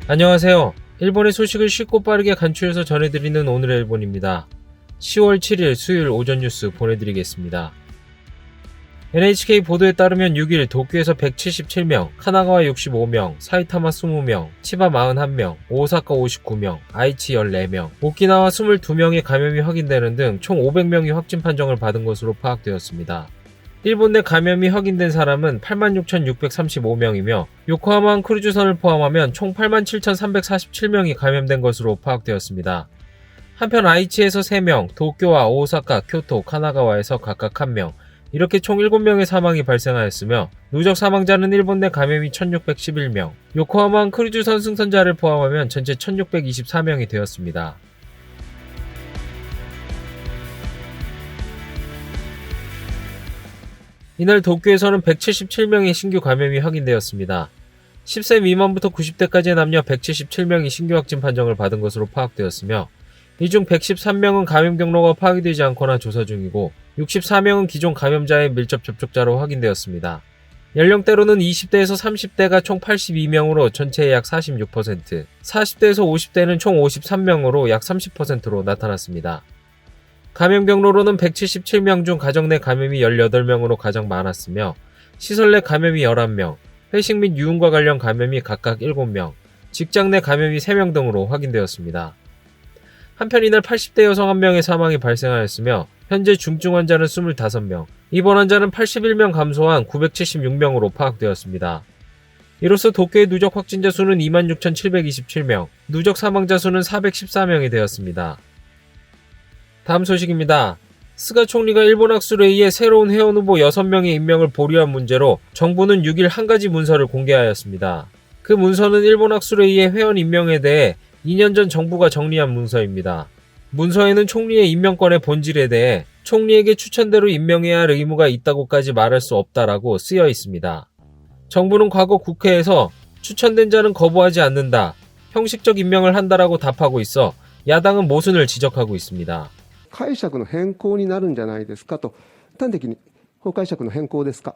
안녕하세요. 일본의 소식을 쉽고 빠르게 간추려서 전해드리는 오늘의 일본입니다. 10월 7일 수요일 오전 뉴스 보내드리겠습니다. NHK 보도에 따르면 6일 도쿄에서 177명, 카나가와 65명, 사이타마 20명, 치바 41명, 오사카 59명, 아이치 14명, 오키나와 22명의 감염이 확인되는 등 총 500명이 확진 판정을 받은 것으로 파악되었습니다. 일본 내 감염이 확인된 사람은 86,635명이며 요코하마 크루즈선을 포함하면 총 87,347명이 감염된 것으로 파악되었습니다. 한편 아이치에서 3명, 도쿄와 오사카, 교토, 카나가와에서 각각 1명, 이렇게 총 7명의 사망이 발생하였으며 누적 사망자는 일본 내 감염이 1,611명, 요코하마 크루즈선 승선자를 포함하면 전체 1,624명이 되었습니다. 이날 도쿄에서는 177명의 신규 감염이 확인되었습니다. 10세 미만부터 90대까지의 남녀 177명이 신규 확진 판정을 받은 것으로 파악되었으며 이 중 113명은 감염 경로가 파악이 되지 않거나 조사 중이고 64명은 기존 감염자의 밀접 접촉자로 확인되었습니다. 연령대로는 20대에서 30대가 총 82명으로 전체의 약 46%, 40대에서 50대는 총 53명으로 약 30%로 나타났습니다. 감염 경로로는 177명 중 가정 내 감염이 18명으로 가장 많았으며 시설 내 감염이 11명, 회식 및 유흥과 관련 감염이 각각 7명, 직장 내 감염이 3명 등으로 확인되었습니다. 한편 이날 80대 여성 1명의 사망이 발생하였으며 현재 중증 환자는 25명, 입원 환자는 81명 감소한 976명으로 파악되었습니다. 이로써 도쿄의 누적 확진자 수는 26,727명, 누적 사망자 수는 414명이 되었습니다. 다음 소식입니다. 스가 총리가 일본 학술회의에 새로운 회원 후보 6명의 임명을 보류한 문제로 정부는 6일 한 가지 문서를 공개하였습니다. 그 문서는 일본 학술회의의 회원 임명에 대해 2년 전 정부가 정리한 문서입니다. 문서에는 총리의 임명권의 본질에 대해 총리에게 추천대로 임명해야 할 의무가 있다고까지 말할 수 없다라고 쓰여 있습니다. 정부는 과거 국회에서 추천된 자는 거부하지 않는다, 형식적 임명을 한다라고 답하고 있어 야당은 모순을 지적하고 있습니다. 解釈の変更になるんじゃないですかと、端的に法解釈の変更ですか。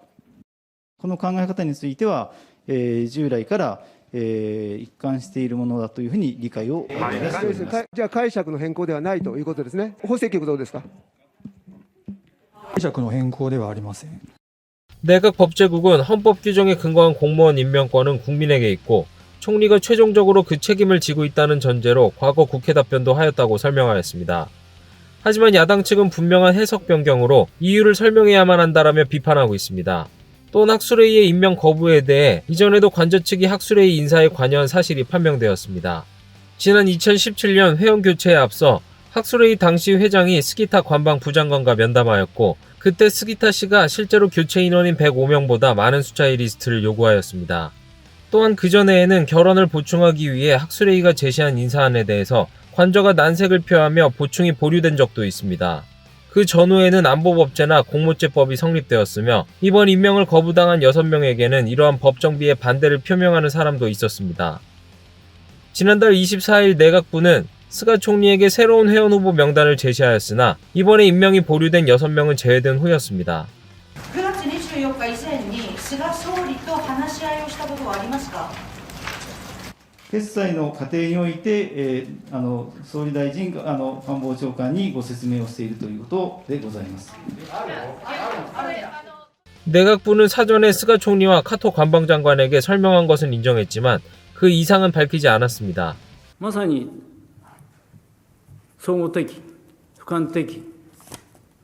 この考え方については、従来から、一貫しているものだというふうに理解をしております。じゃあ解釈の変更ではないということですね。法制局どうですか。解釈の変更ではありません。 내각법제국은 헌법 규정에 근거한 공무원 임명권은 국민에게 있고 총리가 최종적으로 그 책임을 지고 있다는 전제로 과거 국회 답변도 하였다고 설명하였습니다. 하지만 야당 측은 분명한 해석 변경으로 이유를 설명해야만 한다라며 비판하고 있습니다. 또한 학술회의의 임명 거부에 대해 이전에도 관저 측이 학술회의 인사에 관여한 사실이 판명되었습니다. 지난 2017년 회원 교체에 앞서 학술회의 당시 회장이 스기타 관방 부장관과 면담하였고 그때 스기타 씨가 실제로 교체 인원인 105명보다 많은 숫자의 리스트를 요구하였습니다. 또한 그전에에는 결원을 보충하기 위해 학술회의가 제시한 인사안에 대해서 관저가 난색을 표하며 보충이 보류된 적도 있습니다. 그 전후에는 안보법제나 공모죄법이 성립되었으며 이번 임명을 거부당한 6명에게는 이러한 법 정비에 반대를 표명하는 사람도 있었습니다. 지난달 24일 내각부는 스가 총리에게 새로운 회원 후보 명단을 제시하였으나 이번에 임명이 보류된 6명은 제외된 후였습니다. 9月24日以前に菅総理と話し合いをしたことはありますか。決裁の過程において、総理大臣、官房長官にご説明をしているということでございます。 내각부는 사전에 스가 총리와 카토 관방장관에게 설명한 것은 인정했지만 그 이상은 밝히지 않았습니다. まさに総合的、俯瞰的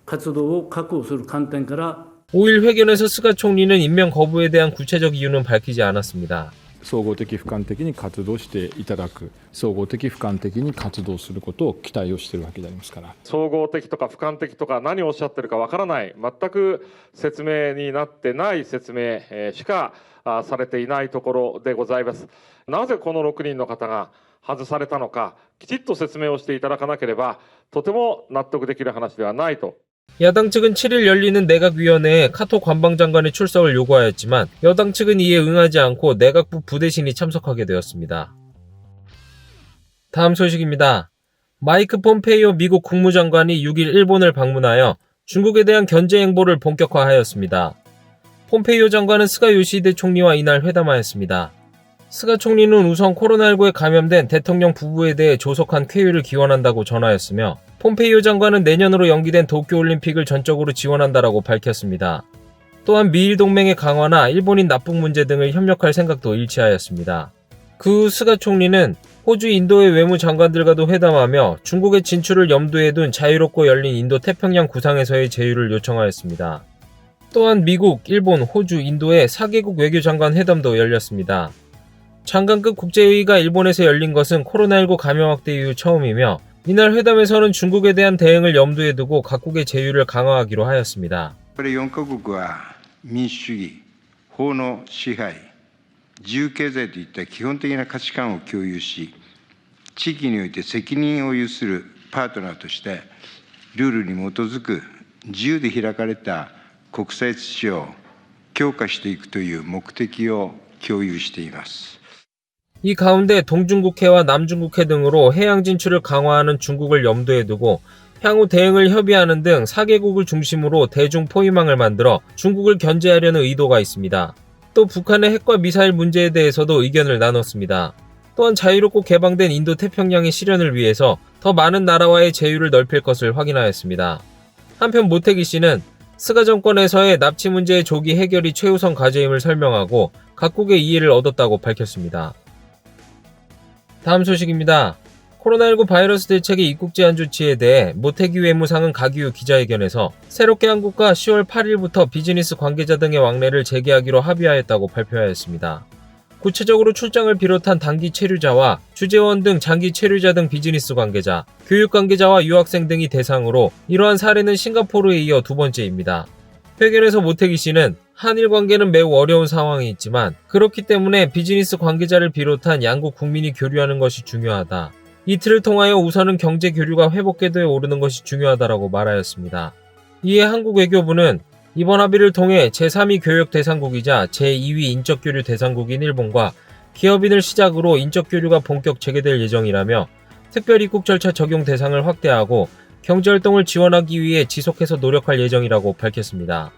活動を確保する観点から 5일 회견에서 스가 총리는 임명 거부에 대한 구체적 이유는 밝히지 않았습니다. 総合的俯瞰的に活動していただく、総合的俯瞰的に活動することを期待をしているわけでありますから。総合的とか俯瞰的とか何をおっしゃってるかわからない、全く説明になってない説明しかされていないところでございます。なぜこの6人の方が外されたのか、きちっと説明をしていただかなければとても納得できる話ではないと。 야당 측은 7일 열리는 내각위원회에 카토 관방장관의 출석을 요구하였지만 여당 측은 이에 응하지 않고 내각부 부대신이 참석하게 되었습니다. 다음 소식입니다. 마이크 폼페이오 미국 국무장관이 6일 일본을 방문하여 중국에 대한 견제 행보를 본격화하였습니다. 폼페이오 장관은 스가 요시히데 총리와 이날 회담하였습니다. 스가 총리는 우선 코로나19에 감염된 대통령 부부에 대해 조속한 쾌유를 기원한다고 전하였으며 폼페이오 장관은 내년으로 연기된 도쿄올림픽을 전적으로 지원한다라고 밝혔습니다. 또한 미일 동맹의 강화나 일본인 납북 문제 등을 협력할 생각도 일치하였습니다. 그 후 스가 총리는 호주, 인도의 외무장관들과도 회담하며 중국의 진출을 염두에 둔 자유롭고 열린 인도 태평양 구상에서의 제휴를 요청하였습니다. 또한 미국, 일본, 호주, 인도의 4개국 외교장관 회담도 열렸습니다. 장관급 국제회의가 일본에서 열린 것은 코로나19 감염 확대 이후 처음이며 이날 회담에서는 중국에 대한 대응을 염두에 두고 각국의 제휴를 강화하기로 하였습니다. これ4カ国は民主主義、法の支配、自由経済といった基本的な価値観を共有し、地域において責任を有するパートナーとして、ルールに基づく自由で開かれた国際秩序を強化していくという目的を共有しています。 이 가운데 동중국해와 남중국해 등으로 해양 진출을 강화하는 중국을 염두에 두고 향후 대응을 협의하는 등 4개국을 중심으로 대중 포위망을 만들어 중국을 견제하려는 의도가 있습니다. 또 북한의 핵과 미사일 문제에 대해서도 의견을 나눴습니다. 또한 자유롭고 개방된 인도 태평양의 실현을 위해서 더 많은 나라와의 제휴를 넓힐 것을 확인하였습니다. 한편 모태기 씨는 스가 정권에서의 납치 문제의 조기 해결이 최우선 과제임을 설명하고 각국의 이해를 얻었다고 밝혔습니다. 다음 소식입니다. 코로나19 바이러스 대책의 입국 제한 조치에 대해 모태기 외무상은 가기 후 기자회견에서 새롭게 한국과 10월 8일부터 비즈니스 관계자 등의 왕래를 재개하기로 합의하였다고 발표하였습니다. 구체적으로 출장을 비롯한 단기 체류자와 주재원 등 장기 체류자 등 비즈니스 관계자, 교육 관계자와 유학생 등이 대상으로 이러한 사례는 싱가포르에 이어 두 번째입니다. 회견에서 모태기 씨는 한일 관계는 매우 어려운 상황이 있지만 그렇기 때문에 비즈니스 관계자를 비롯한 양국 국민이 교류하는 것이 중요하다. 이 틀을 통하여 우선은 경제 교류가 회복궤도에 오르는 것이 중요하다라고 말하였습니다. 이에 한국 외교부는 이번 합의를 통해 제3위 교역 대상국이자 제2위 인적교류 대상국인 일본과 기업인을 시작으로 인적교류가 본격 재개될 예정이라며 특별 입국 절차 적용 대상을 확대하고 경제활동을 지원하기 위해 지속해서 노력할 예정이라고 밝혔습니다.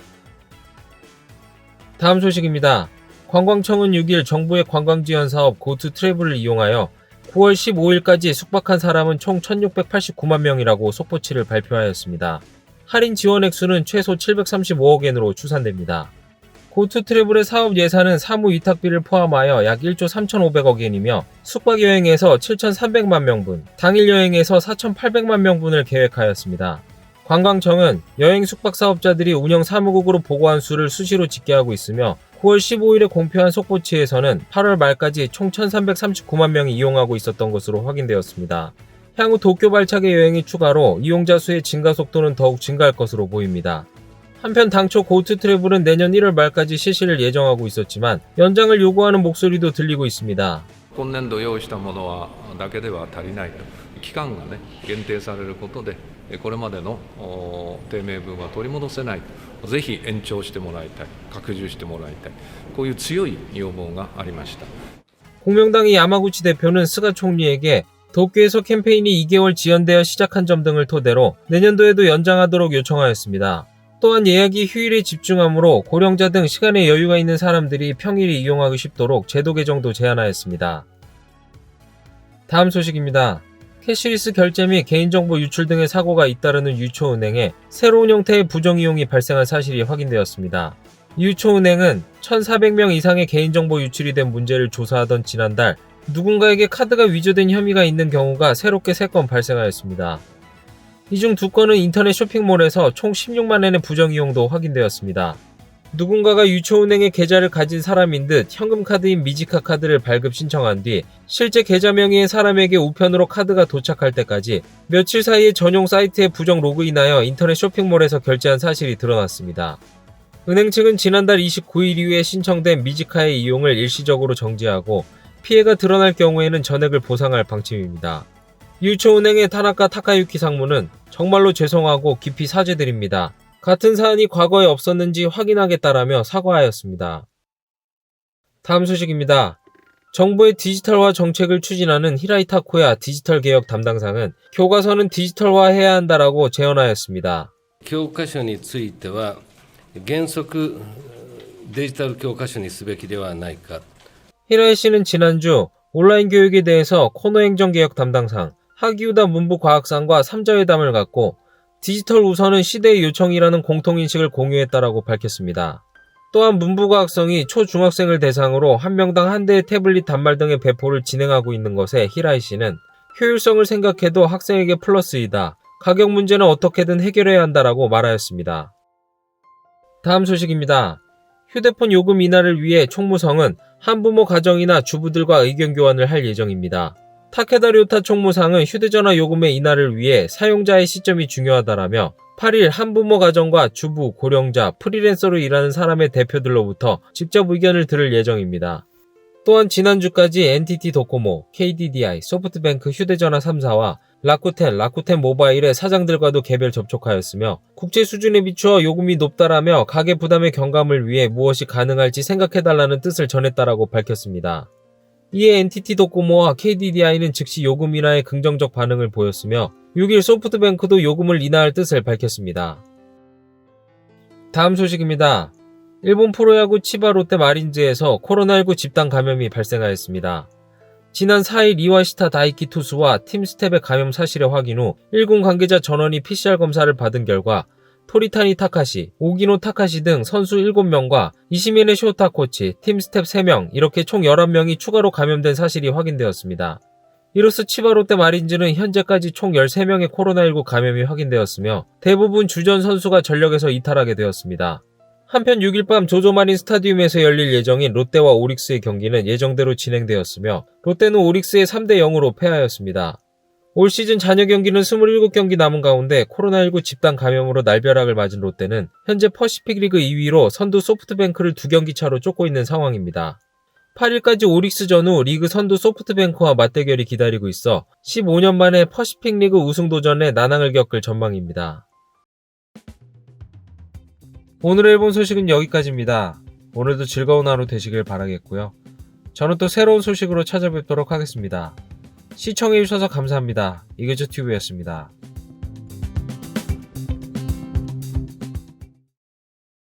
다음 소식입니다. 관광청은 6일 정부의 관광지원 사업 고투 트래블을 이용하여 9월 15일까지 숙박한 사람은 총 1689만 명이라고 속보치를 발표하였습니다. 할인 지원 액수는 최소 735억엔으로 추산됩니다. 고투 트래블의 사업 예산은 사무 위탁비를 포함하여 약 1조 3,500억엔이며 숙박 여행에서 7,300만 명분, 당일 여행에서 4,800만 명분을 계획하였습니다. 관광청은 여행 숙박 사업자들이 운영 사무국으로 보고한 수를 수시로 집계하고 있으며 9월 15일에 공표한 속보치에서는 8월 말까지 총 1,339만 명이 이용하고 있었던 것으로 확인되었습니다. 향후 도쿄 발차기 여행이 추가로 이용자 수의 증가 속도는 더욱 증가할 것으로 보입니다. 한편 당초 고투 트래블은 내년 1월 말까지 실시를 예정하고 있었지만 연장을 요구하는 목소리도 들리고 있습니다. 今年度用意したものはだけでは足りないと期間がね限定されることでこれまでの低迷分は取り戻せないぜひ延長してもらいたい拡充してもらいたいこういう強い要望がありました 공명당의 야마구치 대표는 스가 총리에게 도쿄에서 캠페인이 2개월 지연되어 시작한 점 등을 토대로 내년도에도 연장하도록 요청하였습니다. 또한 예약이 휴일에 집중하므로 고령자 등 시간에 여유가 있는 사람들이 평일에 이용하기 쉽도록 제도 개정도 제안하였습니다. 다음 소식입니다. 캐시리스 결제 및 개인정보 유출 등의 사고가 잇따르는 유초은행에 새로운 형태의 부정이용이 발생한 사실이 확인되었습니다. 유초은행은 1,400명 이상의 개인정보 유출이 된 문제를 조사하던 지난달 누군가에게 카드가 위조된 혐의가 있는 경우가 새롭게 3건 발생하였습니다. 이 중 2건은 인터넷 쇼핑몰에서 총 16만엔의 부정이용도 확인되었습니다. 누군가가 유초은행의 계좌를 가진 사람인 듯 현금카드인 미지카 카드를 발급 신청한 뒤 실제 계좌 명의의 사람에게 우편으로 카드가 도착할 때까지 며칠 사이에 전용 사이트에 부정 로그인하여 인터넷 쇼핑몰에서 결제한 사실이 드러났습니다. 은행 측은 지난달 29일 이후에 신청된 미지카의 이용을 일시적으로 정지하고 피해가 드러날 경우에는 전액을 보상할 방침입니다. 유초은행의 타나카 타카유키 상무는 정말로 죄송하고 깊이 사죄드립니다. 같은 사안이 과거에 없었는지 확인하겠다라며 사과하였습니다. 다음 소식입니다. 정부의 디지털화 정책을 추진하는 히라이타 코야 디지털 개혁 담당상은 교과서는 디지털화해야 한다라고 제언하였습니다. 教科書については原則デジタル教科書にすべきではないか 히라이 씨는 지난주 온라인 교육에 대해서 코노행정개혁 담당상 하기우다 문부과학상과 3자회담을 갖고 디지털 우선은 시대의 요청이라는 공통인식을 공유했다라고 밝혔습니다. 또한 문부과학성이 초중학생을 대상으로 한 명당 한 대의 태블릿 단말 등의 배포를 진행하고 있는 것에 히라이 씨는 효율성을 생각해도 학생에게 플러스이다. 가격 문제는 어떻게든 해결해야 한다라고 말하였습니다. 다음 소식입니다. 휴대폰 요금 인하를 위해 총무성은 한부모 가정이나 주부들과 의견 교환을 할 예정입니다. 타케다 료타 총무상은 휴대전화 요금의 인하를 위해 사용자의 시점이 중요하다라며 8일 한부모 가정과 주부, 고령자, 프리랜서로 일하는 사람의 대표들로부터 직접 의견을 들을 예정입니다. 또한 지난주까지 NTT 도코모, KDDI, 소프트뱅크 휴대전화 3사와 라쿠텐 모바일의 사장들과도 개별 접촉하였으며 국제 수준에 비추어 요금이 높다라며 가계 부담의 경감을 위해 무엇이 가능할지 생각해달라는 뜻을 전했다라고 밝혔습니다. 이에 NTT 도코모와 KDDI는 즉시 요금 인하에 긍정적 반응을 보였으며 6일 소프트뱅크도 요금을 인하할 뜻을 밝혔습니다. 다음 소식입니다. 일본 프로야구 치바 롯데 마린즈에서 코로나19 집단 감염이 발생하였습니다. 지난 4일 이와시타 다이키 투수와 팀 스텝의 감염 사실의 확인 후 1군 관계자 전원이 PCR 검사를 받은 결과 토리타니 타카시, 오기노 타카시 등 선수 7명과 이시미네 쇼타 코치, 팀 스텝 3명, 이렇게 총 11명이 추가로 감염된 사실이 확인되었습니다. 이로써 치바 롯데 마린즈는 현재까지 총 13명의 코로나19 감염이 확인되었으며 대부분 주전 선수가 전력에서 이탈하게 되었습니다. 한편 6일 밤 조조마린 스타디움에서 열릴 예정인 롯데와 오릭스의 경기는 예정대로 진행되었으며 롯데는 오릭스에 3대0으로 패하였습니다. 올 시즌 잔여 경기는 27경기 남은 가운데 코로나19 집단 감염으로 날벼락을 맞은 롯데는 현재 퍼시픽 리그 2위로 선두 소프트뱅크를 2경기 차로 쫓고 있는 상황입니다. 8일까지 오릭스 전후 리그 선두 소프트뱅크와 맞대결이 기다리고 있어 15년 만에 퍼시픽 리그 우승 도전에 난항을 겪을 전망입니다. 오늘의 일본 소식은 여기까지입니다. 오늘도 즐거운 하루 되시길 바라겠고요. 저는 또 새로운 소식으로 찾아뵙도록 하겠습니다. 시청해주셔서 감사합니다. 이그저튜브였습니다.